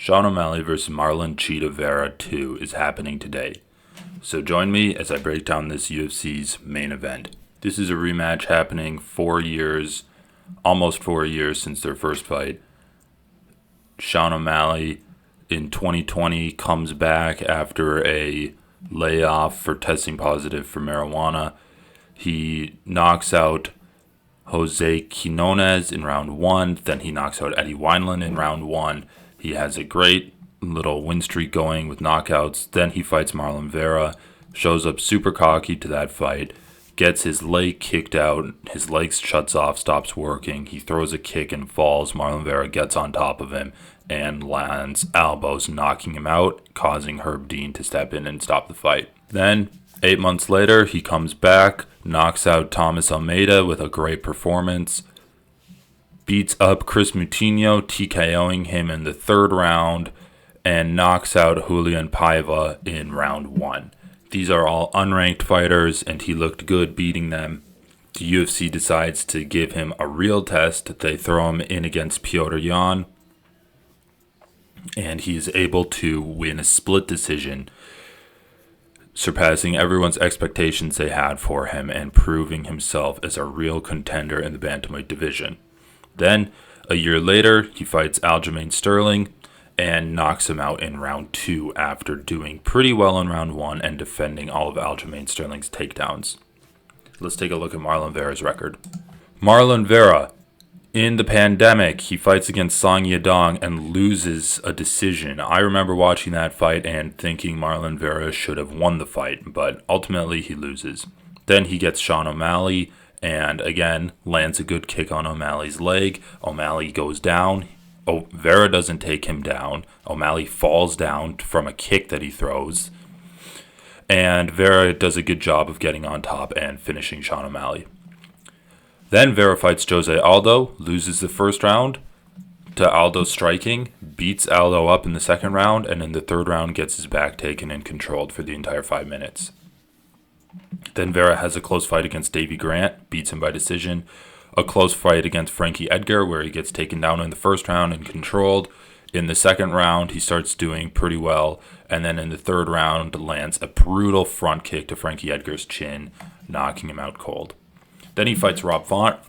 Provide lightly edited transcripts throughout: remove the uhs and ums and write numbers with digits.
Sean O'Malley versus Marlon Chito Vera 2 is happening today. So join me as I break down this UFC's main event. This is a rematch happening almost 4 years since their first fight. Sean O'Malley in 2020 comes back after a layoff for testing positive for marijuana. He knocks out Jose Quinones in round 1. Then he knocks out Eddie Wineland in round 1. He has a great little win streak going with knockouts. Then he fights Marlon Vera, shows up super cocky to that fight, gets his leg kicked out, his leg shuts off, stops working. He throws a kick and falls. Marlon Vera gets on top of him and lands elbows, knocking him out, causing Herb Dean to step in and stop the fight. Then, 8 months later, he comes back, knocks out Thomas Almeida with a great performance, beats up Chris Moutinho, TKOing him in the third round, and knocks out Julian Paiva in round 1. These are all unranked fighters, and he looked good beating them. The UFC decides to give him a real test. They throw him in against Petr Yan, and he is able to win a split decision, surpassing everyone's expectations they had for him and proving himself as a real contender in the bantamweight division. Then, a year later, he fights Aljamain Sterling and knocks him out in round 2 after doing pretty well in round 1 and defending all of Aljamain Sterling's takedowns. Let's take a look at Marlon Vera's record. Marlon Vera, in the pandemic, he fights against Song Yadong and loses a decision. I remember watching that fight and thinking Marlon Vera should have won the fight, but ultimately he loses. Then he gets Sean O'Malley and again lands a good kick on O'Malley's leg. O'Malley goes down. Vera doesn't take him down. O'Malley falls down from a kick that he throws. And Vera does a good job of getting on top and finishing Sean O'Malley. Then Vera fights Jose Aldo, loses the first round to Aldo striking, beats Aldo up in the second round, and in the third round gets his back taken and controlled for the entire 5 minutes. Then Vera has a close fight against Davey Grant, beats him by decision. A close fight against Frankie Edgar where he gets taken down in the first round and controlled. In the second round, he starts doing pretty well. And then in the third round, lands a brutal front kick to Frankie Edgar's chin, knocking him out cold. Then he fights Rob Font.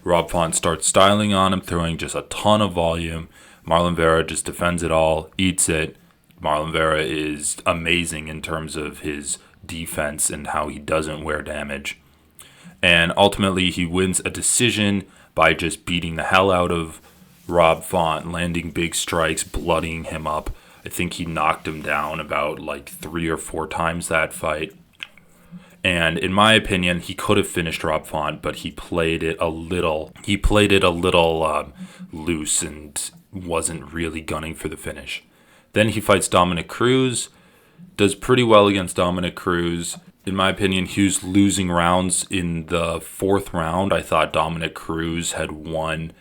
Rob Font starts styling on him, throwing just a ton of volume. Marlon Vera just defends it all, eats it. Marlon Vera is amazing in terms of his defense and how he doesn't wear damage. And ultimately, he wins a decision by just beating the hell out of Rob Font, landing big strikes, bloodying him up. I think he knocked him down about 3 or 4 times that fight. And in my opinion, he could have finished Rob Font, but he played it a little loose and wasn't really gunning for the finish. Then he fights Dominic Cruz, does pretty well against Dominic Cruz. In my opinion, he was losing rounds in the 4th round. I thought Dominic Cruz had won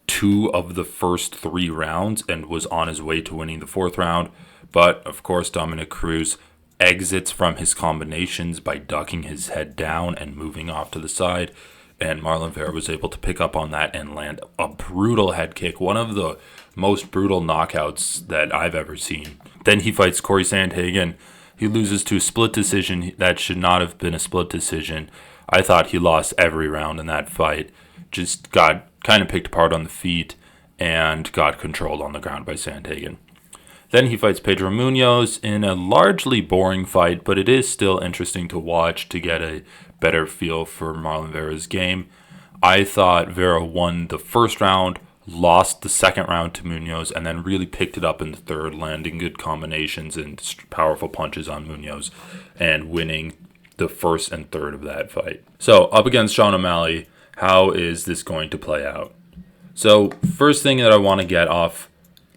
2 of the first 3 rounds and was on his way to winning the 4th round. But, of course, Dominic Cruz exits from his combinations by ducking his head down and moving off to the side. And Marlon Vera was able to pick up on that and land a brutal head kick, one of the most brutal knockouts that I've ever seen. Then he fights Corey Sandhagen. He loses to a split decision. That should not have been a split decision. I thought he lost every round in that fight. Just got kind of picked apart on the feet and got controlled on the ground by Sandhagen. Then he fights Pedro Munoz in a largely boring fight, but it is still interesting to watch to get a better feel for Marlon Vera's game. I thought Vera won the first round, lost the second round to Munoz, and then really picked it up in the third, landing good combinations and powerful punches on Munoz and winning the first and third of that fight. So, up against Sean O'Malley, how is this going to play out? So, first thing that I want to get off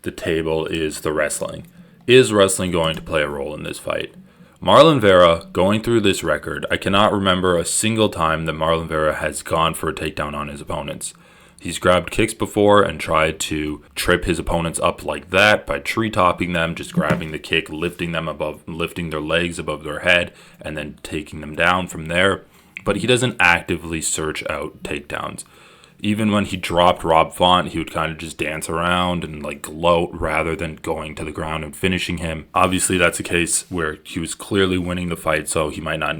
the table is the wrestling. Is wrestling going to play a role in this fight? Marlon Vera, going through this record, I cannot remember a single time that Marlon Vera has gone for a takedown on his opponents. He's grabbed kicks before and tried to trip his opponents up like that by tree-topping them, just grabbing the kick, lifting their legs above their head, and then taking them down from there. But he doesn't actively search out takedowns. Even when he dropped Rob Font, he would kind of just dance around and like gloat rather than going to the ground and finishing him. Obviously, that's a case where he was clearly winning the fight, so he might not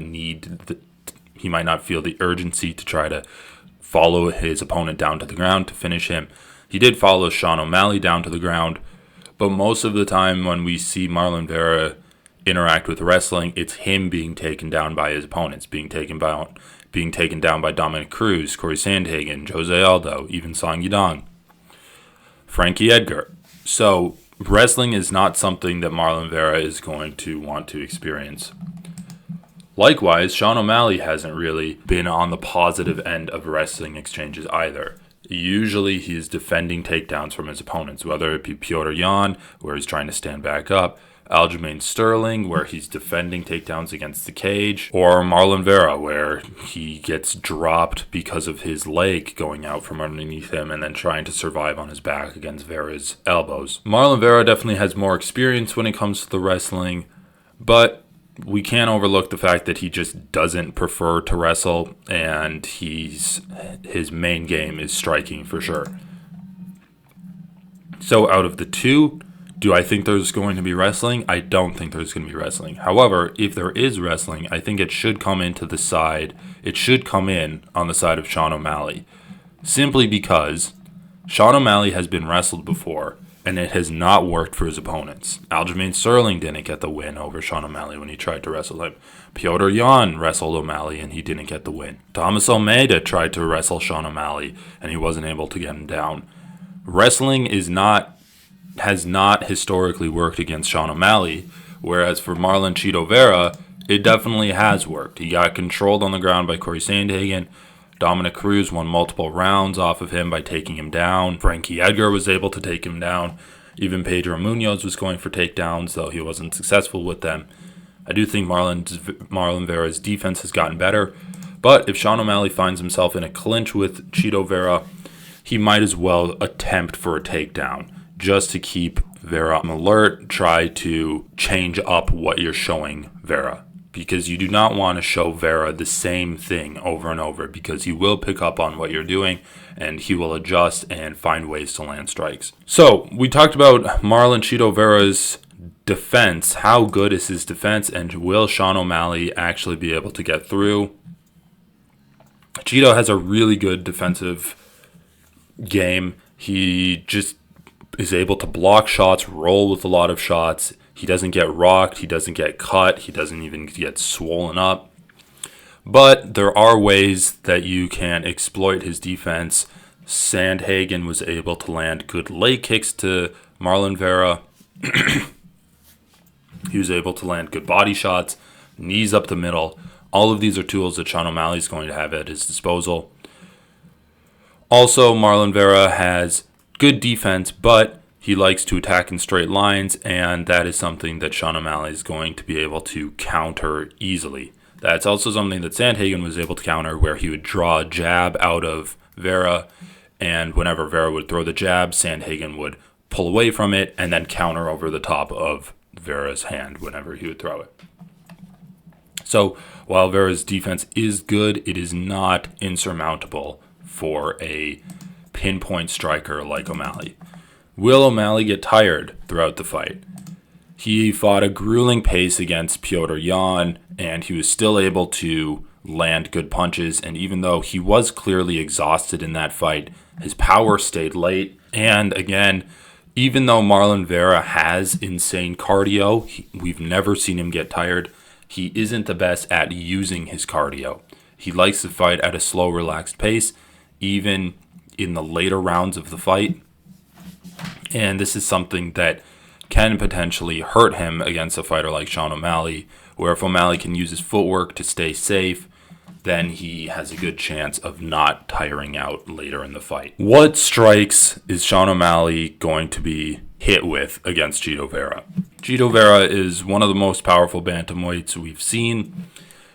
feel the urgency to try to follow his opponent down to the ground to finish him. He did follow Sean O'Malley down to the ground, but most of the time when we see Marlon Vera interact with wrestling, it's him being taken down by his opponents, being taken down by Dominic Cruz, Corey Sandhagen, Jose Aldo, even Song Yadong, Frankie Edgar. So wrestling is not something that Marlon Vera is going to want to experience. Likewise, Sean O'Malley hasn't really been on the positive end of wrestling exchanges either. Usually he is defending takedowns from his opponents, whether it be Petr Yan, where he's trying to stand back up, Aljamain Sterling, where he's defending takedowns against the cage, or Marlon Vera, where he gets dropped because of his leg going out from underneath him and then trying to survive on his back against Vera's elbows. Marlon Vera definitely has more experience when it comes to the wrestling, but we can't overlook the fact that he just doesn't prefer to wrestle, and his main game is striking for sure. So out of the two, do I think there's going to be wrestling? I don't think there's going to be wrestling. However, if there is wrestling, I think it should come in on the side of Sean O'Malley. Simply because Sean O'Malley has been wrestled before, and it has not worked for his opponents. Aljamain Sterling didn't get the win over Sean O'Malley when he tried to wrestle him. Petr Yan wrestled O'Malley and he didn't get the win. Thomas Almeida tried to wrestle Sean O'Malley and he wasn't able to get him down. Wrestling has not historically worked against Sean O'Malley, whereas for Marlon Chito Vera, it definitely has worked. He got controlled on the ground by Corey Sandhagen. Dominic Cruz won multiple rounds off of him by taking him down. Frankie Edgar was able to take him down. Even Pedro Munoz was going for takedowns, though he wasn't successful with them. I do think Marlon Vera's defense has gotten better, but if Sean O'Malley finds himself in a clinch with Chito Vera, he might as well attempt for a takedown just to keep Vera alert, try to change up what you're showing Vera. Because you do not want to show Vera the same thing over and over, because he will pick up on what you're doing and he will adjust and find ways to land strikes. So we talked about Marlon Chito Vera's defense. How good is his defense, and will Sean O'Malley actually be able to get through? Chito has a really good defensive game. He just is able to block shots, roll with a lot of shots. He doesn't get rocked, he doesn't get cut, he doesn't even get swollen up. But there are ways that you can exploit his defense. Sandhagen was able to land good leg kicks to Marlon Vera. He was able to land good body shots, knees up the middle. All of these are tools that Sean O'Malley is going to have at his disposal. Also, Marlon Vera has good defense, but he likes to attack in straight lines, and that is something that Sean O'Malley is going to be able to counter easily. That's also something that Sandhagen was able to counter, where he would draw a jab out of Vera, and whenever Vera would throw the jab, Sandhagen would pull away from it and then counter over the top of Vera's hand whenever he would throw it. So while Vera's defense is good, it is not insurmountable for a pinpoint striker like O'Malley. Will O'Malley get tired throughout the fight? He fought a grueling pace against Petr Yan, and he was still able to land good punches. And even though he was clearly exhausted in that fight, his power stayed late. And again, even though Marlon Vera has insane cardio, we've never seen him get tired. He isn't the best at using his cardio. He likes to fight at a slow, relaxed pace, even in the later rounds of the fight. And this is something that can potentially hurt him against a fighter like Sean O'Malley, where if O'Malley can use his footwork to stay safe, then he has a good chance of not tiring out later in the fight. What strikes is Sean O'Malley going to be hit with against Chito Vera? Chito Vera is one of the most powerful bantamweights we've seen.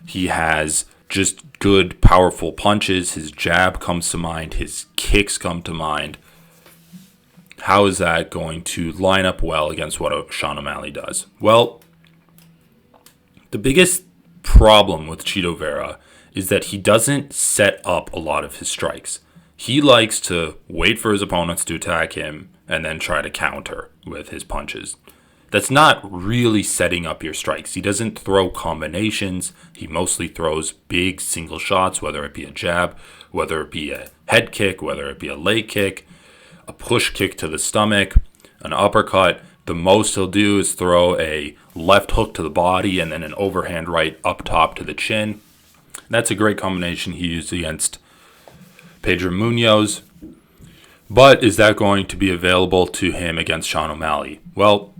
He has just good, powerful punches. His jab comes to mind. His kicks come to mind. How is that going to line up well against what Sean O'Malley does? Well, the biggest problem with Chito Vera is that he doesn't set up a lot of his strikes. He likes to wait for his opponents to attack him and then try to counter with his punches. That's not really setting up your strikes. He doesn't throw combinations. He mostly throws big single shots, whether it be a jab, whether it be a head kick, whether it be a leg kick, a push kick to the stomach, an uppercut. The most he'll do is throw a left hook to the body and then an overhand right up top to the chin. That's a great combination he used against Pedro Munoz. But is that going to be available to him against Sean O'Malley? Well,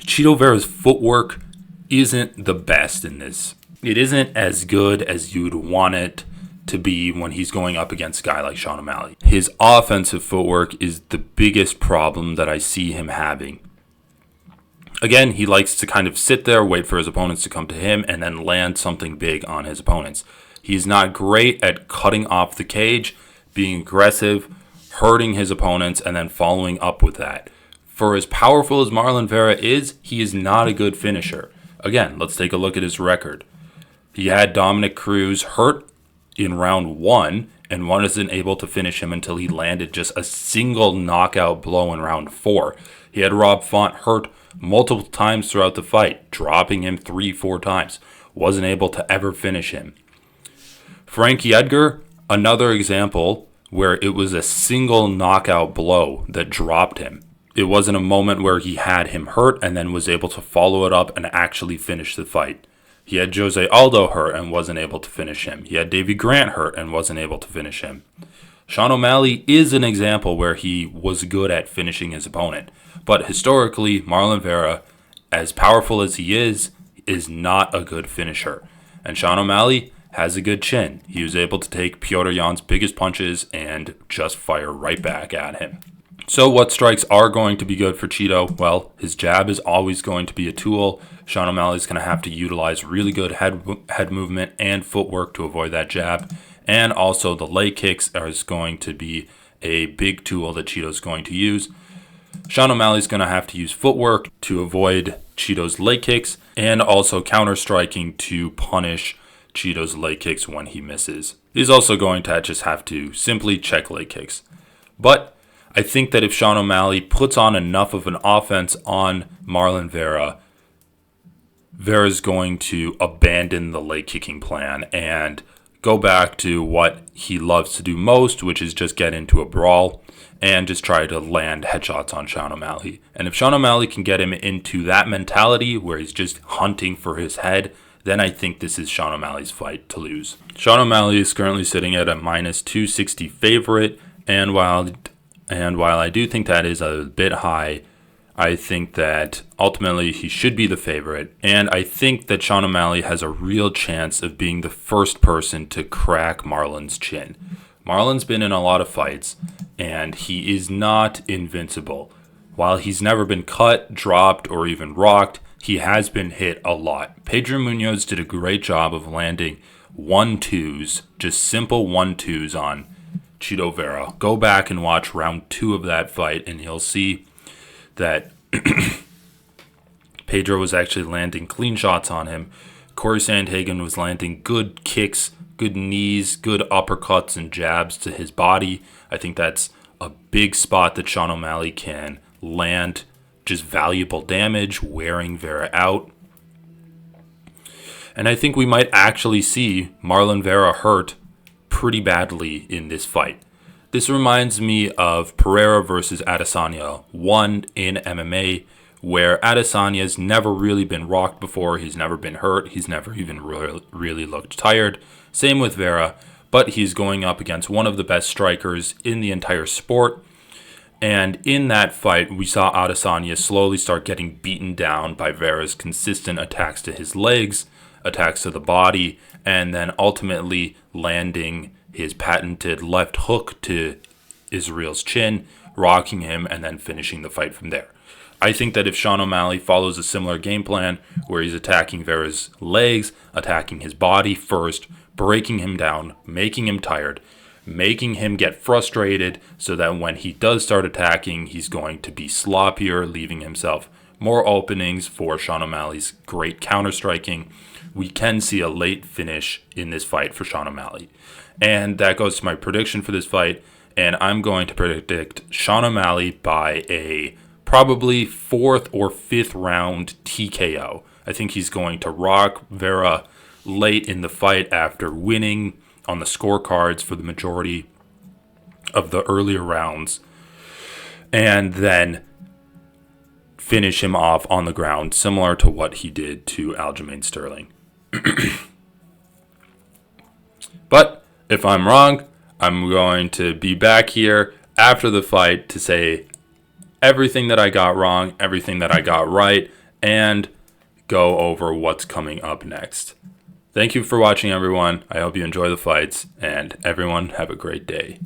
Chito Vera's footwork isn't the best in this. It isn't as good as you'd want it to be when he's going up against a guy like Sean O'Malley. His offensive footwork is the biggest problem that I see him having. Again, he likes to kind of sit there, wait for his opponents to come to him, and then land something big on his opponents. He's not great at cutting off the cage, being aggressive, hurting his opponents, and then following up with that. For as powerful as Marlon Vera is, he is not a good finisher. Again, let's take a look at his record. He had Dominic Cruz hurt in round 1 and wasn't able to finish him until he landed just a single knockout blow in round 4. He had Rob Font hurt multiple times throughout the fight, dropping him 3-4 times. Wasn't able to ever finish him. Frankie Edgar, another example where it was a single knockout blow that dropped him. It wasn't a moment where he had him hurt and then was able to follow it up and actually finish the fight. He had Jose Aldo hurt and wasn't able to finish him. He had Davey Grant hurt and wasn't able to finish him. Sean O'Malley is an example where he was good at finishing his opponent. But historically, Marlon Vera, as powerful as he is not a good finisher. And Sean O'Malley has a good chin. He was able to take Petr Yan's biggest punches and just fire right back at him. So what strikes are going to be good for Chito? Well, his jab is always going to be a tool. Sean O'Malley's going to have to utilize really good head movement and footwork to avoid that jab. And also the leg kicks is going to be a big tool that Chito's going to use. Sean O'Malley's going to have to use footwork to avoid Chito's leg kicks and also counter-striking to punish Chito's leg kicks when he misses. He's also going to just have to simply check leg kicks. But I think that if Sean O'Malley puts on enough of an offense on Marlon Vera, Vera's going to abandon the leg kicking plan and go back to what he loves to do most, which is just get into a brawl and just try to land headshots on Sean O'Malley. And if Sean O'Malley can get him into that mentality where he's just hunting for his head, then I think this is Sean O'Malley's fight to lose. Sean O'Malley is currently sitting at a minus 260 favorite, and while I do think that is a bit high, I think that ultimately he should be the favorite. And I think that Sean O'Malley has a real chance of being the first person to crack Marlon's chin. Marlon's been in a lot of fights, and he is not invincible. While he's never been cut, dropped, or even rocked, he has been hit a lot. Pedro Munoz did a great job of landing 1-2s, just simple 1-2s on Chito Vera. Go back and watch round 2 of that fight, and you'll see that Pedro was actually landing clean shots on him. Corey Sandhagen was landing good kicks, good knees, good uppercuts and jabs to his body. I think that's a big spot that Sean O'Malley can land just valuable damage, wearing Vera out. And I think we might actually see Marlon Vera hurt pretty badly in this fight. This reminds me of Pereira versus Adesanya 1 in MMA, where Adesanya's never really been rocked before, he's never been hurt, he's never even really looked tired. Same with Vera, but he's going up against one of the best strikers in the entire sport. And in that fight, we saw Adesanya slowly start getting beaten down by Vera's consistent attacks to his legs, attacks to the body, and then ultimately landing his patented left hook to Israel's chin, rocking him, and then finishing the fight from there. I think that if Sean O'Malley follows a similar game plan where he's attacking Vera's legs, attacking his body first, breaking him down, making him tired, making him get frustrated so that when he does start attacking, he's going to be sloppier, leaving himself more openings for Sean O'Malley's great counter-striking. We can see a late finish in this fight for Sean O'Malley. And that goes to my prediction for this fight. And I'm going to predict Sean O'Malley by a probably 4th or 5th round TKO. I think he's going to rock Vera late in the fight after winning on the scorecards for the majority of the earlier rounds, and then finish him off on the ground, similar to what he did to Aljamain Sterling. But if I'm wrong, I'm going to be back here after the fight to say everything that I got wrong, everything that I got right, and go over what's coming up next. Thank you for watching, everyone. I hope you enjoy the fights, and everyone have a great day.